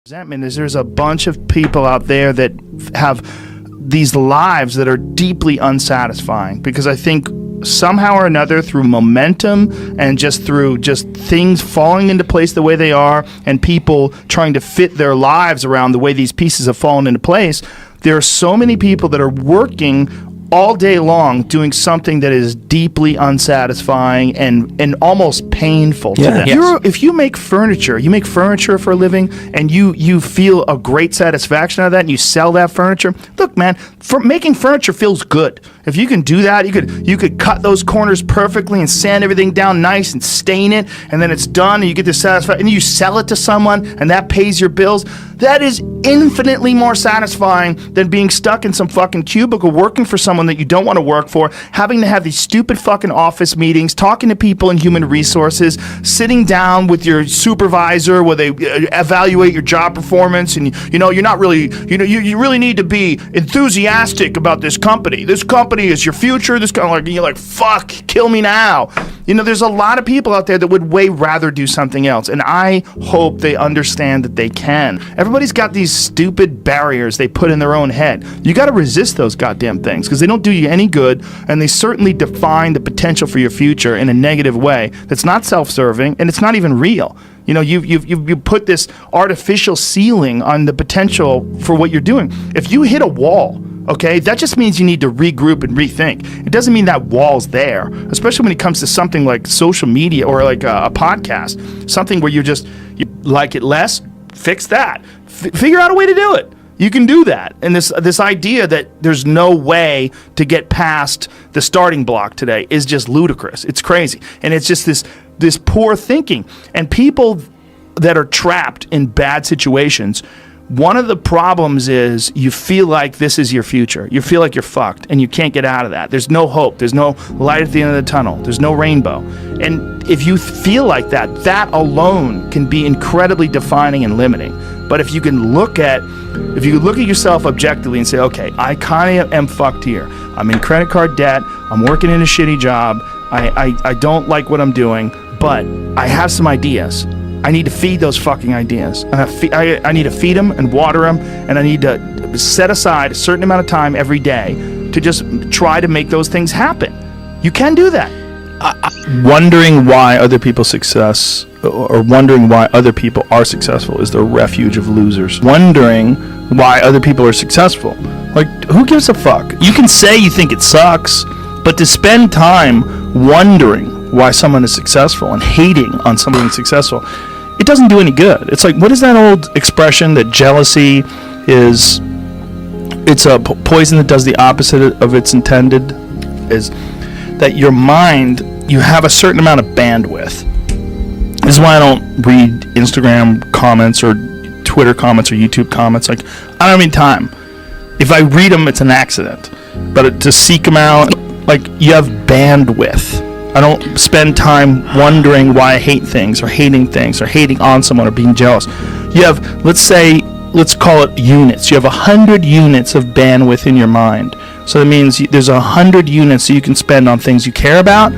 Resentment is there's a bunch of people out there that have these lives that are deeply unsatisfying, because I think somehow or another, through momentum and just through just things falling into place the way they are, and people trying to fit their lives around the way these pieces have fallen into place, there are so many people that are working all day long doing something that is deeply unsatisfying and almost painful to them. Yes. If you make furniture for a living, and you feel a great satisfaction out of that, and you sell that furniture, look, man, making furniture feels good. If you can do that, you could cut those corners perfectly and sand everything down nice and stain it, and then it's done, and you get this satisfaction, and you sell it to someone, and that pays your bills. That is infinitely more satisfying than being stuck in some fucking cubicle working for someone that you don't want to work for, having to have these stupid fucking office meetings, talking to people in human resources, sitting down with your supervisor where they evaluate your job performance, and you're not really, you really need to be enthusiastic about this company. This company is your future. This kind of like, you're like, fuck, kill me now. There's a lot of people out there that would way rather do something else, and I hope they understand that they can. Everybody's got these stupid barriers they put in their own head. You got to resist those goddamn things, because they don't do you any good, and they certainly define the potential for your future in a negative way that's not self-serving, and it's not even real. You put this artificial ceiling on the potential for what you're doing. If you hit a wall, okay, that just means you need to regroup and rethink. It doesn't mean that wall's there, especially when it comes to something like social media or like a podcast, something where you like it less, fix that. Figure out a way to do it. You can do that. And this idea that there's no way to get past the starting block today is just ludicrous. It's crazy. And it's just this poor thinking. And people that are trapped in bad situations, one of the problems is you feel like this is your future. You feel like you're fucked and you can't get out of that. There's no hope. There's no light at the end of the tunnel. There's no rainbow. And if you feel like that, that alone can be incredibly defining and limiting. But if you look at yourself objectively and say, okay, I kind of am fucked here. I'm in credit card debt. I'm working in a shitty job. I don't like what I'm doing, but I have some ideas. I need to feed those fucking ideas. I need to feed them and water them, and I need to set aside a certain amount of time every day to just try to make those things happen. You can do that. Wondering why other people's success, or wondering why other people are successful, is the refuge of losers. Wondering why other people are successful. Like, who gives a fuck? You can say you think it sucks, but to spend time wondering why someone is successful and hating on someone who's successful, it doesn't do any good. It's like, what is that old expression that jealousy is, it's a poison that does the opposite of its intended, is that your mind, you have a certain amount of bandwidth. This is why I don't read Instagram comments or Twitter comments or YouTube comments. Like, I don't have any time. If I read them, it's an accident. But to seek them out, like, you have bandwidth. I don't spend time wondering why I hate things or hating on someone or being jealous. You have, let's call it units. You have 100 units of bandwidth in your mind. So that means there's 100 units that you can spend on things you care about,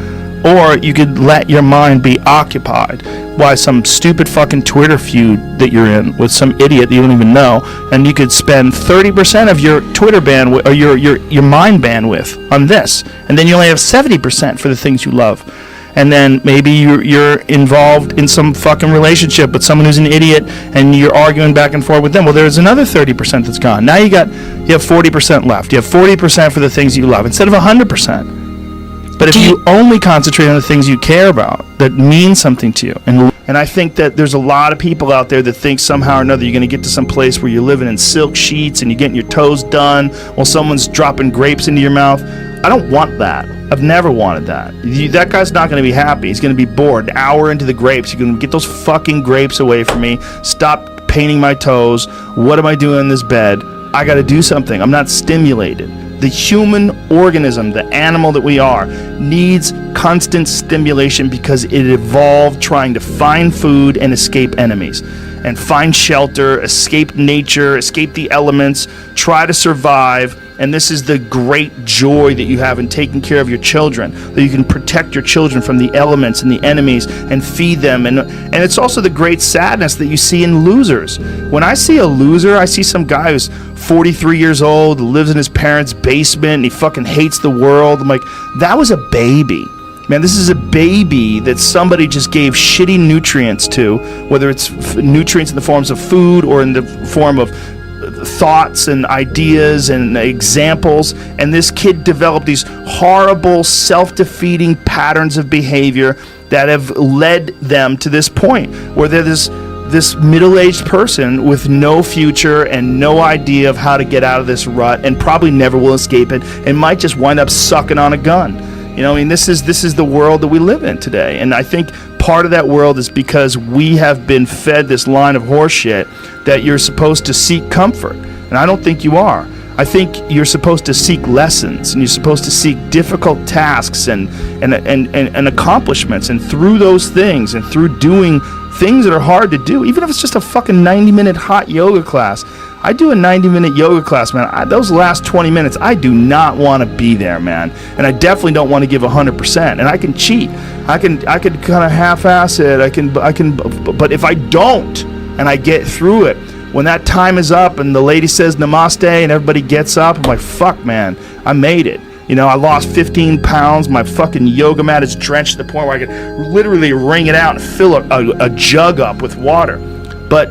or you could let your mind be occupied by some stupid fucking Twitter feud that you're in with some idiot that you don't even know, and you could spend 30% of your Twitter bandwidth or your mind bandwidth on this, and then you only have 70% for the things you love. And then maybe you're involved in some fucking relationship with someone who's an idiot, and you're arguing back and forth with them. Well, there's another 30% that's gone. Now you have 40% left. You have 40% for the things you love instead of 100%. But if you only concentrate on the things you care about that mean something to you, and I think that there's a lot of people out there that think somehow or another you're going to get to some place where you're living in silk sheets and you're getting your toes done while someone's dropping grapes into your mouth. I don't want that. I've never wanted that. That guy's not going to be happy. He's going to be bored. An hour into the grapes, you're going to get those fucking grapes away from me. Stop painting my toes. What am I doing in this bed? I got to do something. I'm not stimulated. The human organism, the animal that we are, needs constant stimulation because it evolved trying to find food and escape enemies. and find shelter, escape nature, escape the elements, try to survive. And this is the great joy that you have in taking care of your children, that you can protect your children from the elements and the enemies and feed them. And it's also the great sadness that you see in losers. When I see a loser, I see some guy who's 43 years old, lives in his parents' basement, and he fucking hates the world. I'm like, that was a baby. Man, this is a baby that somebody just gave shitty nutrients to, whether it's nutrients in the forms of food or in the form of thoughts and ideas and examples, and this kid developed these horrible self-defeating patterns of behavior that have led them to this point where they're this middle-aged person with no future and no idea of how to get out of this rut, and probably never will escape it, and might just wind up sucking on a gun. You know, I mean, this is the world that we live in today, and I think part of that world is because we have been fed this line of horseshit that you're supposed to seek comfort, and I don't think you are. I think you're supposed to seek lessons, and you're supposed to seek difficult tasks and accomplishments, and through those things, and through doing things that are hard to do, even if it's just a fucking 90-minute hot yoga class. I do a 90-minute yoga class, man. Those last 20 minutes, I do not want to be there, man. And I definitely don't want to give 100%. And I can cheat. I can kind of half-ass it. I can. But if I don't, and I get through it, when that time is up, and the lady says namaste, and everybody gets up, I'm like, fuck, man, I made it. You know, I lost 15 pounds. My fucking yoga mat is drenched to the point where I could literally wring it out and fill a jug up with water. But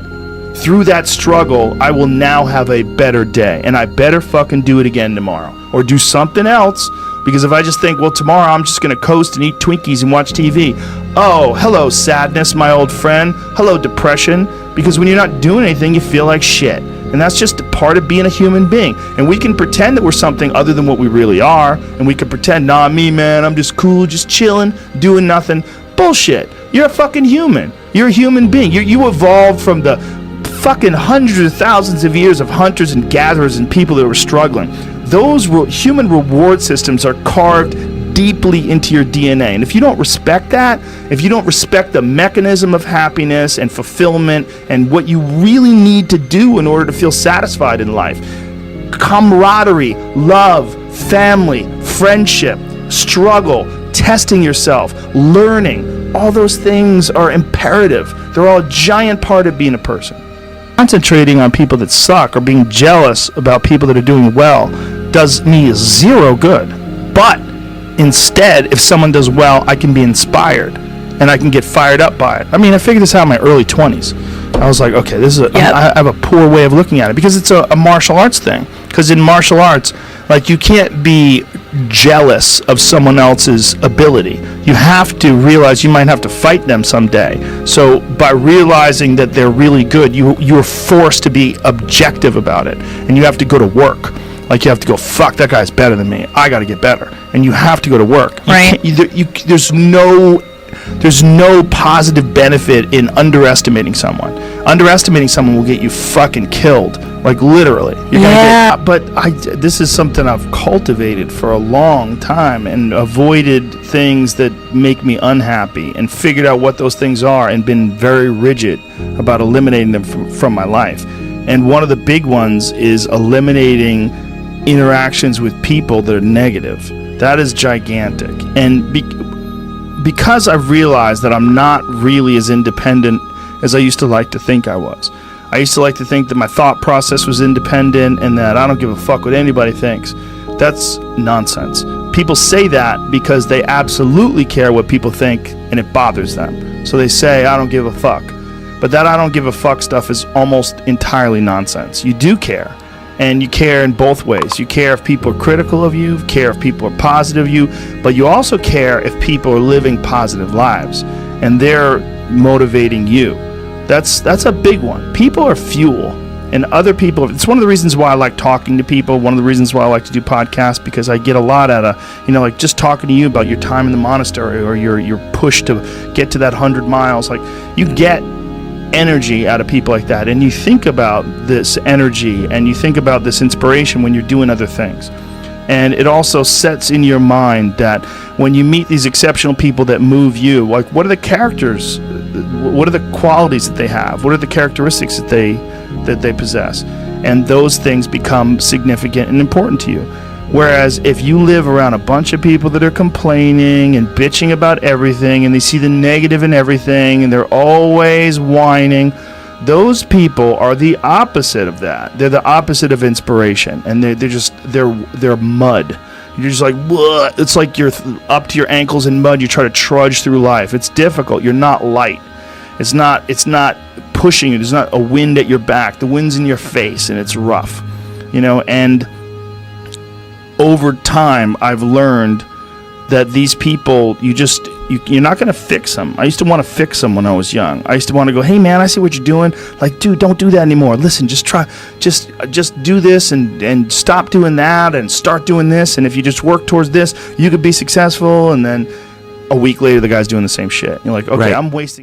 through that struggle, I will now have a better day, and I better fucking do it again tomorrow, or do something else. Because if I just think, well, tomorrow I'm just going to coast and eat Twinkies and watch TV. Oh, hello, sadness, my old friend. Hello, depression. Because when you're not doing anything, you feel like shit. And that's just a part of being a human being. And we can pretend that we're something other than what we really are. And we can pretend, nah, me, man, I'm just cool, just chilling, doing nothing. Bullshit. You're a fucking human. You're a human being. You evolved from the fucking hundreds of thousands of years of hunters and gatherers and people that were struggling. Those human reward systems are carved deeply into your DNA. And if you don't respect that, if you don't respect the mechanism of happiness and fulfillment and what you really need to do in order to feel satisfied in life, camaraderie, love, family, friendship, struggle, testing yourself, learning, all those things are imperative. They're all a giant part of being a person. Concentrating on people that suck or being jealous about people that are doing well does me zero good. But instead, if someone does well, I can be inspired and I can get fired up by it. I mean, I figured this out in my early 20s. I was like, okay, this is I have a poor way of looking at it, because it's a martial arts thing. Because in martial arts, like, you can't be jealous of someone else's ability. You have to realize you might have to fight them someday. So by realizing that they're really good, you're forced to be objective about it, and you have to go to work. Like, you have to go, fuck, that guy's better than me. I got to get better. And you have to go to work. Right. There's no positive benefit in underestimating someone. Underestimating someone will get you fucking killed. Like, literally. You're gonna get, this is something I've cultivated for a long time, and avoided things that make me unhappy, and figured out what those things are, and been very rigid about eliminating them from my life. And one of the big ones is eliminating interactions with people that are negative. That is gigantic. And because I've realized that I'm not really as independent as I used to like to think I was. I used to like to think that my thought process was independent and that I don't give a fuck what anybody thinks. That's nonsense. People say that because they absolutely care what people think, and it bothers them. So they say, I don't give a fuck. But that I don't give a fuck stuff is almost entirely nonsense. You do care. And you care in both ways. You care if people are critical of you, care if people are positive of you, but you also care if people are living positive lives and they're motivating you. That's a big one. People are fuel, and other people, it's one of the reasons why I like talking to people, one of the reasons why I like to do podcasts, because I get a lot out of, like just talking to you about your time in the monastery or your push to get to that 100 miles. Like, you get energy out of people like that, and you think about this energy and you think about this inspiration when you're doing other things. And it also sets in your mind that when you meet these exceptional people that move you, like, what are the characters what are the qualities that they have? What are the characteristics that they possess? And those things become significant and important to you. Whereas if you live around a bunch of people that are complaining and bitching about everything, and they see the negative in everything, and they're always whining, those people are the opposite of that. They're the opposite of inspiration, and they're mud. You're just like, bleh. It's like you're up to your ankles in mud. You try to trudge through life. It's difficult. You're not light. It's not pushing you. There's not a wind at your back. The wind's in your face, and it's rough, and over time, I've learned that these people, you're not going to fix them. I used to want to fix them when I was young. I used to want to go, hey man, I see what you're doing. Like, dude, don't do that anymore. Listen, just do this and stop doing that and start doing this. And if you just work towards this, you could be successful. And then a week later, the guy's doing the same shit. You're like, okay, right. I'm wasting.